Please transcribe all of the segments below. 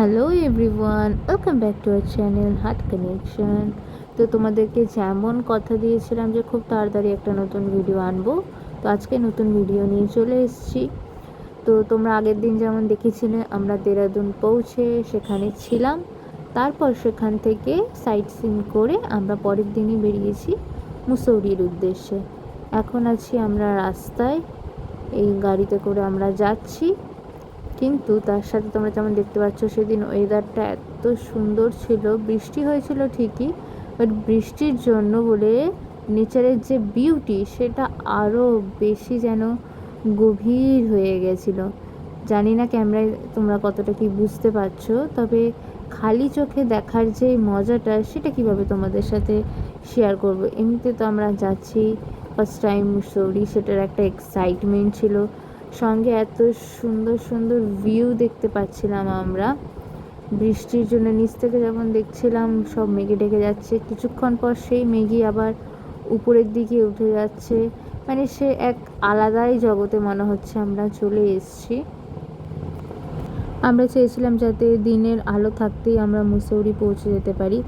Hello everyone, welcome back to our channel heart connection. তো তোমাদেরকে যেমন কথা দিয়েছিলাম যে খুব তাড়াতাড়ি একটা নতুন ভিডিও আনবো, তো আজকে নতুন ভিডিও নিয়ে চলে এসেছি। তো তোমরা আগের দিন যেমন দেখেছিলে আমরা দেরাদুন পৌঁছে সেখানে ছিলাম, তারপর সেখান থেকে সাইট সিন করে আমরা পরের দিনই বেরিয়েছি মুসৌরির উদ্দেশ্যে। এখন আছি আমরা রাস্তায়, এই গাড়িতে করে আমরা যাচ্ছি। কিন্তু তার সাথে তোমরা যেমন দেখতে পাচ্ছ সেদিন ওয়েদারটা এত সুন্দর ছিল, বৃষ্টি হয়েছিল ঠিকই, বাট বৃষ্টির জন্য বলে নেচারের যে বিউটি সেটা আরও বেশি যেন গভীর হয়ে গেছিলো। জানি না ক্যামেরায় তোমরা কতটা কি বুঝতে পারছো, তবে খালি চোখে দেখার যে মজাটা সেটা কিভাবে তোমাদের সাথে শেয়ার করব। এমনিতে তো আমরা যাচ্ছি ফার্স্ট টাইম মুসৌরি, সেটার একটা এক্সাইটমেন্ট ছিল, সঙ্গে এত সুন্দর সুন্দর ভিউ দেখতে পাচ্ছিলাম আমরা। বৃষ্টির জন্য নিচ থেকে যেমন দেখছিলাম সব মেঘে ঢেকে যাচ্ছে, কিছুক্ষণ পর সেই মেঘই আবার উপরের দিকে উঠে যাচ্ছে, মানে সে এক আলাদাই জগতে মনে হচ্ছে আমরা চলে এসেছি। আমরা চেয়েছিলাম যাতে দিনের আলো থাকতেই আমরা মুসৌরি পৌঁছে যেতে পারি,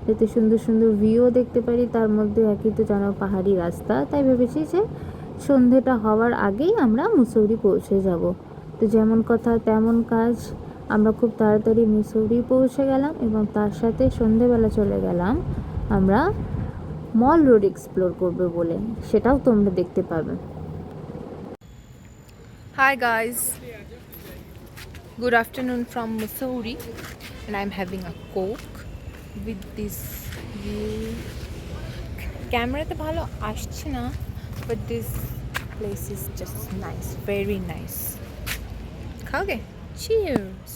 যাতে সুন্দর সুন্দর ভিউও দেখতে পারি, তার মধ্যে একই তো জানো পাহাড়ি রাস্তা, তাই ভেবেছি যে সন্ধেটা হওয়ার আগেই আমরা মুসৌরি পৌঁছে যাব। তো যেমন কথা তেমন কাজ, আমরা খুব তাড়াতাড়ি মুসৌরি পৌঁছে গেলাম এবং তার সাথে সন্ধেবেলা চলে গেলাম আমরা মল রোড এক্সপ্লোর করবে বলে, সেটাও তোমরা দেখতে পাবে। Hi guys, good afternoon from Mussoorie and I'm having a coke with this view. ক্যামেরাতে ভালো আসছে না, but this place is just nice, very nice. खाओगे? Cheers.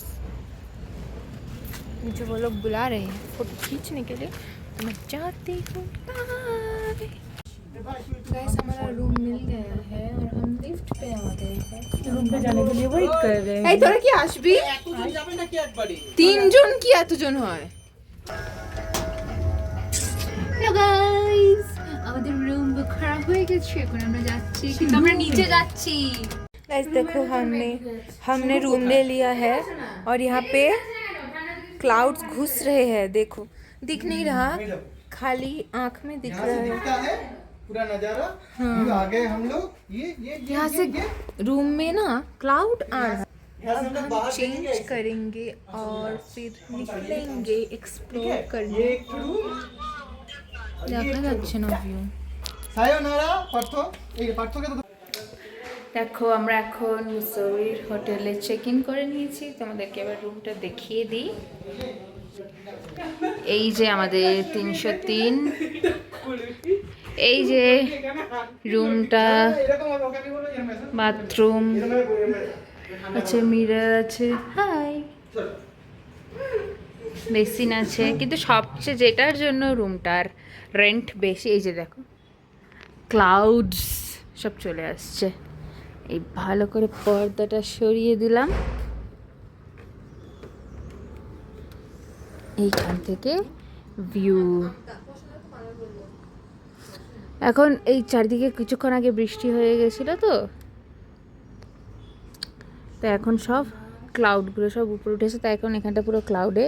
मुझे वो लोग बुला रहे हैं फोटो खींचने के लिए, तो मैं जाती हूँ। गाइस हमारा रूम मिल गया है और हम लिफ्ट पे आ गए हैं, रूम पे जाने के लिए वेट कर रहे हैं। এই তোরা কি আসবি? যাবে নাকি একবারই? তিনজন কি এতজন হয়? হ্যালো গাইস, আমাদের রুম বুক করা হয়ে গেছে, এখন আমরা যাচ্ছি, কিন্তু আমরা নিচে যাচ্ছি। गाइस देखो हमने रूम ले लिया है और यहाँ पे क्लाउड्स घुस रहे हैं, देखो दिख नहीं रहा, खाली आंख में दिख रहा है पूरा नजारा। आगे हम लोग ये यहाँ से रूम में ना क्लाउड आ रहा है। यहाँ से अब हम लोग हम बाहर चेंज निकलेंगे। करेंगे और फिर निकलेंगे एक्सप्लोर करने। ये एक रूम দেখা যাচ্ছে না ভিউ। সায়োনারা পার্থ, এই পার্থকে তো দেখো আমরা এখন মুসৌরির হোটেলে চেক ইন করে নিয়েছি, তোমাদেরকে এবার রুমটা দেখিয়ে দিই। এই যে আমাদের 303, এই যে রুমটা, বাথরুম আছে, মিরর আছে, হাই, বেসিন আছে, কিন্তু সবচেয়ে যেটার জন্য রুমটার রেন্ট বেশি, এই যে দেখো ক্লাউডস সব চলে আসছে। এই ভালো করে পর্দাটা সরিয়ে দিলাম, এইখান থেকে ভিউ। এখন এই চারদিকে কিছুক্ষণ আগে বৃষ্টি হয়ে গেছিলো, তো এখন সব ক্লাউডগুলো সব উপরে উঠেছে, তাই এখন এখানটা পুরো ক্লাউডে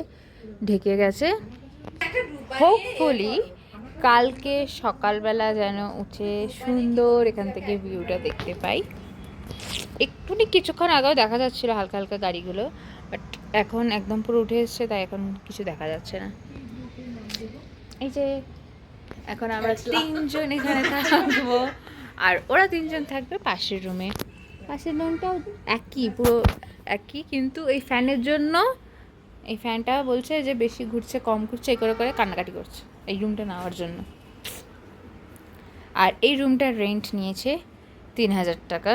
ঢেকে গেছে। হোপফুলি কালকে সকালবেলা যেন উঠে সুন্দর এখান থেকে ভিউটা দেখতে পাই। একটুনি কিছুক্ষণ আগেও দেখা যাচ্ছিলো হালকা হালকা গাড়িগুলো, বাট এখন একদম পুরো উঠে এসছে, তাই এখন কিছু দেখা যাচ্ছে না। এই যে এখন আমরা তিনজন এখানে থাকবো আর ওরা তিনজন থাকবে পাশের রুমে। পাশের রুমটাও একই, পুরো একই, কিন্তু এই ফ্যানের জন্য, এই ফ্যানটা বলছে যে বেশি ঘুরছে কম ঘুরছে, এই করে করে কান্নাকাটি করছে এই রুমটা নেওয়ার জন্য। আর এই রুমটার রেন্ট নিয়েছে 3000 টাকা,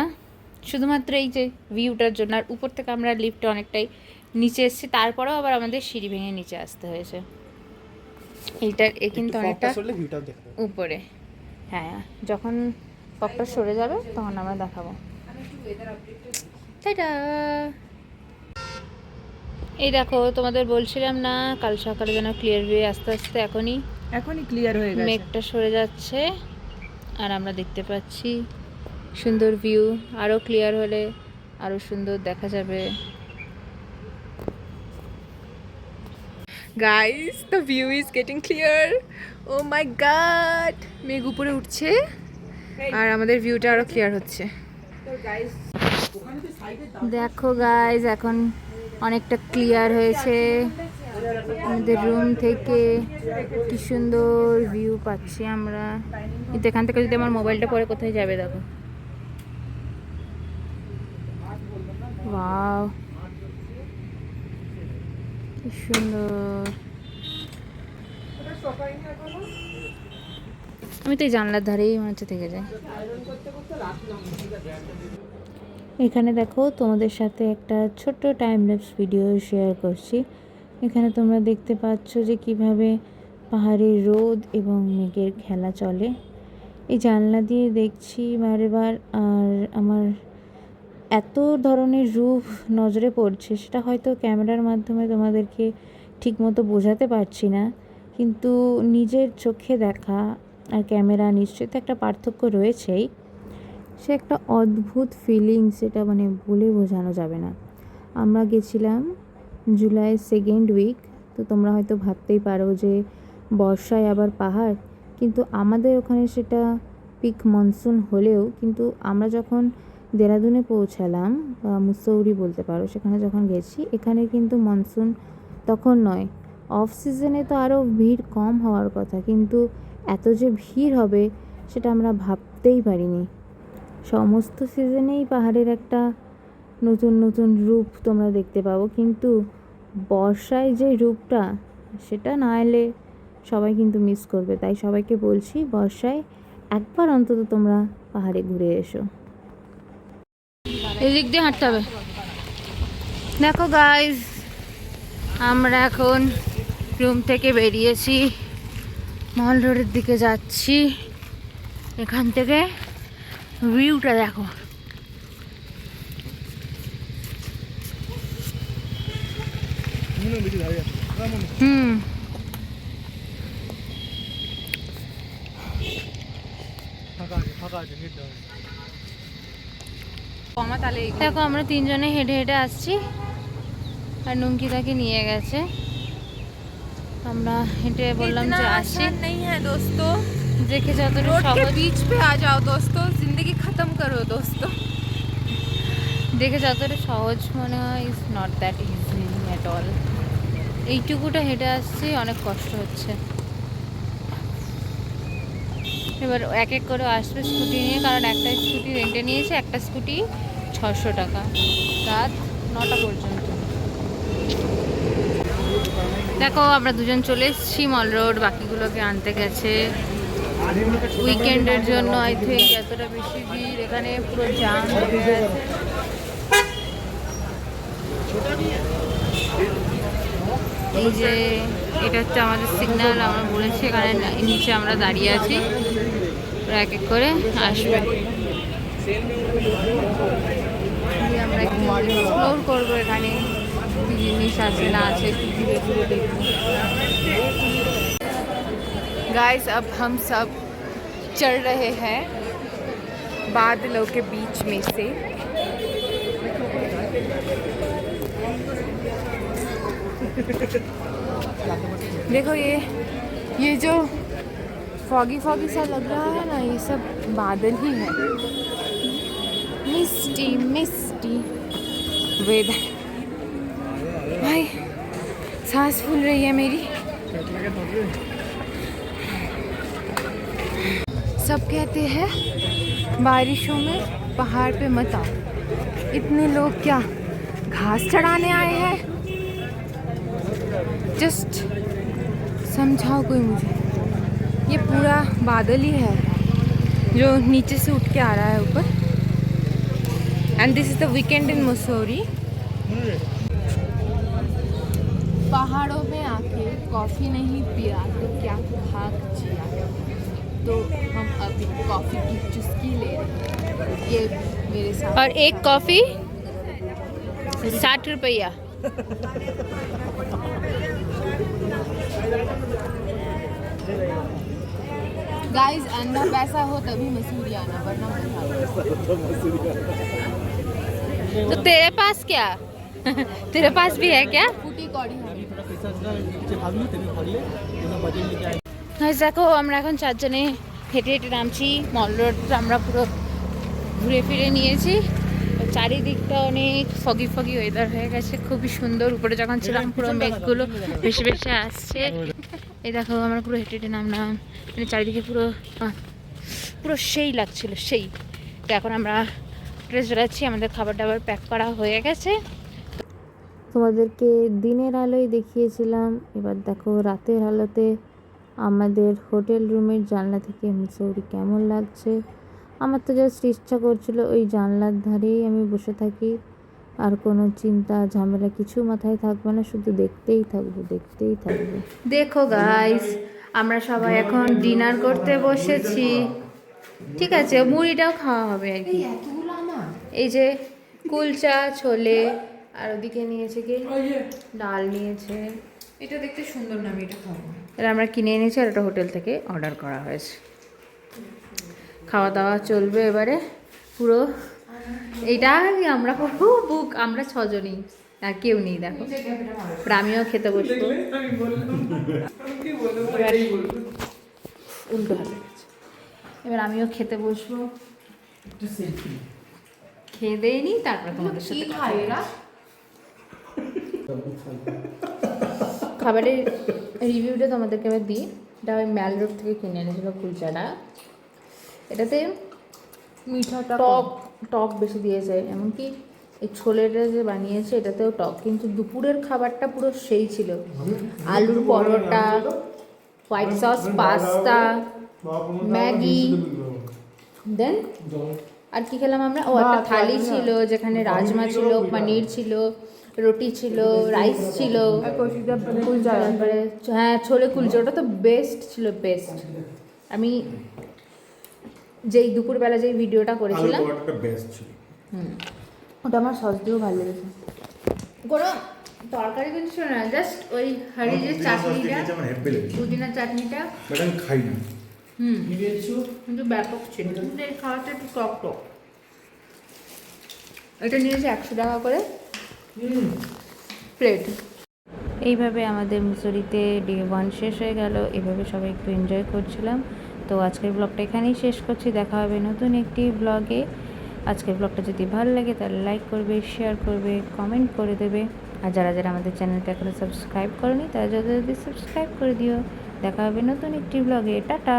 শুধুমাত্র এই যে ভিউটার জন্য। আর উপর থেকে আমরা লিফটে অনেকটাই নিচে এসেছি, তারপরেও আবার আমাদের সিঁড়ি ভেঙে নিচে আসতে হয়েছে। এইটার কিন্তু অনেকটা উপরে, হ্যাঁ, যখন পপটা সরে যাবে তখন আমরা দেখাবো। টাটা। এই দেখো তোমাদের বলছিলাম না কাল সকালে যেন ক্লিয়ার ভিউ, আস্তে আস্তে এখনই ক্লিয়ার হয়ে গেছে, মেঘটা সরে যাচ্ছে আর আমরা দেখতে পাচ্ছি সুন্দর ভিউ। আরও ক্লিয়ার হলে আরও সুন্দর দেখা যাবে। Guys the view is getting clear. Oh my god, মেঘ উপরে উঠছে আর আমাদের ভিউটা আরো ক্লিয়ার হচ্ছে। দেখো গাইজ এখন অনেকটা ক্লিয়ার হয়েছে, আমাদের রুম থেকে কি সুন্দর ভিউ পাচ্ছি আমরা। কিন্তু এখান থেকে যদি আমার মোবাইলটা পরে কোথায় যাবে দেখো। ওয়াও কি সুন্দর। আমি তো এই জানলার ধারেই মনে হচ্ছে থেকে যাই। এখানে দেখো তোমাদের সাথে একটা ছোট্ট টাইম ল্যাপস ভিডিও শেয়ার করছি। এখানে তোমরা দেখতে পাচ্ছ যে কিভাবে পাহাড়ের রোদ এবং মেঘের খেলা চলে। এই জানলা দিয়ে দেখছি বারবার, আর আমার এত ধরনের রূপ নজরে পড়ছে, সেটা হয়তো ক্যামেরার মাধ্যমে তোমাদেরকে ঠিকমতো বোঝাতে পারছি না, কিন্তু নিজের চোখে দেখা আর ক্যামেরা নিশ্চয়ই তো একটা পার্থক্য রয়েছেই। সে একটা অদ্ভুত ফিলিংস, সেটা মানে বলে বোঝানো যাবে না। আমরা গেছিলাম জুলাইয়ের সেকেন্ড উইক, তো তোমরা হয়তো ভাবতেই পারো যে বর্ষায় আবার পাহাড়, কিন্তু আমাদের ওখানে সেটা পিক মনসুন হলেও কিন্তু আমরা যখন দেরাদুনে পৌঁছালাম বা মুসৌরি বলতে পারো, সেখানে যখন গেছি, এখানে কিন্তু মনসুন তখন নয়, অফ সিজনে তো আরও ভিড় কম হওয়ার কথা, কিন্তু এত যে ভিড় হবে সেটা আমরা ভাবতেই পারিনি। সমস্ত সিজনেই পাহাড়ের একটা নতুন নতুন রূপ তোমরা দেখতে পাবো, কিন্তু বর্ষায় যে রূপটা, সেটা না এলে সবাই কিন্তু মিস করবে। তাই সবাইকে বলছি, বর্ষায় একবার অন্তত তোমরা পাহাড়ে ঘুরে এসো। এদিক দিয়ে হাঁটতে হবে। দেখো গাইজ, আমরা এখন রুম থেকে বেরিয়েছি, মল রোডের দিকে যাচ্ছি। এখান থেকে ভিউটা দেখো। দেখো আমরা তিনজনে হেঁটে হেঁটে আসছি, আর নুমকিতাকে নিয়ে গেছে। আমরা হেঁটে বললাম যে আসছি। नहीं है दोस्तों, দেখে যতটা रोड के সহজ, बीच पे आ जाओ दोस्तों, जिंदगी खत्म करो दोस्तों। দেখে যতটা সহজ মনে হয়, is not that easy at all. এইটুকুটা হেঁটে আসছি, অনেক কষ্ট হচ্ছে। এবার এক এক করে আসবে স্কুটি নিয়ে, কারণ একটা স্কুটি রেন্টে নিয়েছে, একটা স্কুটি 600 টাকা, রাত 9টা পর্যন্ত। দেখো আমরা দুজন চলে এসেছি মল রোড, বাকিগুলোকে আনতে গেছে। উইকেন্ডের জন্য আই থিঙ্ক এতটা বেশি ভিড়, এখানে পুরো জাম হয়ে গেছে। এই যে এটা হচ্ছে আমাদের সিগন্যাল, আমরা বলেছি এখানে নিচে আমরা দাঁড়িয়ে আছি, ওরা এক এক করে আসবে। আমরা একটু এক্সপ্লোর করবো এখানে কি জিনিস আছে না আছে, একটু ঘুরে ঘুরে দেখবো। गाइस अब हम सब चढ़ रहे हैं बादलों के बीच में से। देखो ये जो फॉगी फॉगी सा लग रहा है ना, ये सब बादल ही है। मिस्टी मिस्टी वेदर, भाई सांस फूल रही है मेरी। सब कहते हैं बारिशों में पहाड़ पे मत आओ, इतने लोग क्या घास चढ़ाने आए हैं? जस्ट समझाओ कोई मुझे। ये पूरा बादल ही है जो नीचे से उठ के आ रहा है ऊपर। And this is the weekend इन मसूरी। पहाड़ों में आके कॉफ़ी नहीं पिया तो क्या खाक जिया, तो हम अभी कॉफ़ी की चुस्की ले रहे हैं। ये मेरे साथ, और एक कॉफ़ी 60 रुपया। गाइस अंधा पैसा हो तभी मसूरी आना, वरना मत आओ। तो तेरे पास क्या तेरे पास भी है क्या? फूटी कौड़ी है। গাইস দেখো আমরা এখন চারজনে হেঁটে হেঁটে নামছি। মল রোড আমরা পুরো ঘুরে ফিরে নিয়েছি। চারিদিকটা অনেক ফগি ফগি ওয়েদার হয়ে গেছে, খুবই সুন্দর। উপরে যখন ছিলাম পুরো মেঘগুলো ভেসে ভেসে আসছে। এই দেখো আমরা পুরো হেঁটে হেঁটে নামলাম, মানে চারিদিকে পুরো পুরো সেই লাগছিল সেই। তো এখন আমরা ড্রেস বেড়াচ্ছি, আমাদের খাবার দাবার প্যাক করা হয়ে গেছে। তোমাদেরকে দিনের আলোয় দেখিয়েছিলাম, এবার দেখো রাতের আলোতে আমাদের হোটেল রুমের জানলা থেকে মুসৌরি কেমন লাগছে। আমার তো জাস্ট ইচ্ছা করছিল ওই জানলার ধারেই আমি বসে থাকি, আর কোনো চিন্তা ঝামেলা কিছু মাথায় থাকবে না, শুধু দেখতেই থাকবো দেখতেই থাকবো। দেখো গাইস, আমরা সবাই এখন ডিনার করতে বসেছি। ঠিক আছে, মুড়িটাও খাওয়া হবে আর কি। এই যে কুলচা ছোলে, আর ওদিকে নিয়েছে কি ডাল নিয়েছে। এটা দেখতে সুন্দর না, আমি এটা খাবো। এটা আমরা কিনে এনেছি, আর এটা হোটেল থেকে অর্ডার করা হয়েছে। খাওয়া দাওয়া চলবে এবারে পুরো। এইটা আমরা করবো বুক, আমরা ছজনই, আর কেউ নেই দেখো। এবার আমিও খেতে বসবো। উল্টো হাতে এবার আমিও খেতে বসবো। খেয়ে দেয়নি, তারপর তোমাদের সাথে কথা বলছি। খাবারের রিভিউটা তোমাদেরকে এবার দিই। এটা ওই ম্যাল রোড থেকে কিনে এনেছিল কুলচাটা। এটাতে মিঠাটা টক টক বেশি দিয়েছে, এমনকি এই ছোলেটা যে বানিয়েছে এটাতেও টক। কিন্তু দুপুরের খাবারটা পুরো সেই ছিল। আলুর পরোটা, হোয়াইট সস পাস্তা, ম্যাগি, দেন আর কি খেলাম আমরা, ও একটা থালি ছিল যেখানে রাজমা ছিল, পনির ছিল, রুটি ছিল, রাইস ছিল, তারপরে হ্যাঁ ছোলে কুলচা, ওটা তো বেস্ট ছিল, বেস্ট। আমি যেই দুপুরবেলা যেই ভিডিওটা করেছিলাম ওটা আমার সস দিয়েও ভালো লেগেছে। কোনো তরকারি কিছু ছিল না, জাস্ট ওই হাড়ি যে চাটনিটা, পুদিনা চাটনিটা খাই না। কিন্তু ব্যাপক ছিল। কিন্তু এই খাওয়াটা একটু টক টক। এটা নিয়েছে 100 টাকা করে প্লেট। এইভাবে আমাদের মুসৌরিতে ডে 1 শেষ হয়ে গেল। এভাবে সবাই একটু এনজয় করছিলাম। তো আজকের ব্লগটা এখানেই শেষ করছি, দেখা হবে নতুন একটি ব্লগে। আজকের ব্লগটা যদি ভালো লাগে তাহলে লাইক করবে, শেয়ার করবে, কমেন্ট করে দেবে। আর যারা যারা আমাদের চ্যানেলটা এখনো সাবস্ক্রাইব করেনি তারা যদি সাবস্ক্রাইব করে দিও। দেখা হবে নতুন একটি ব্লগে। টাটা।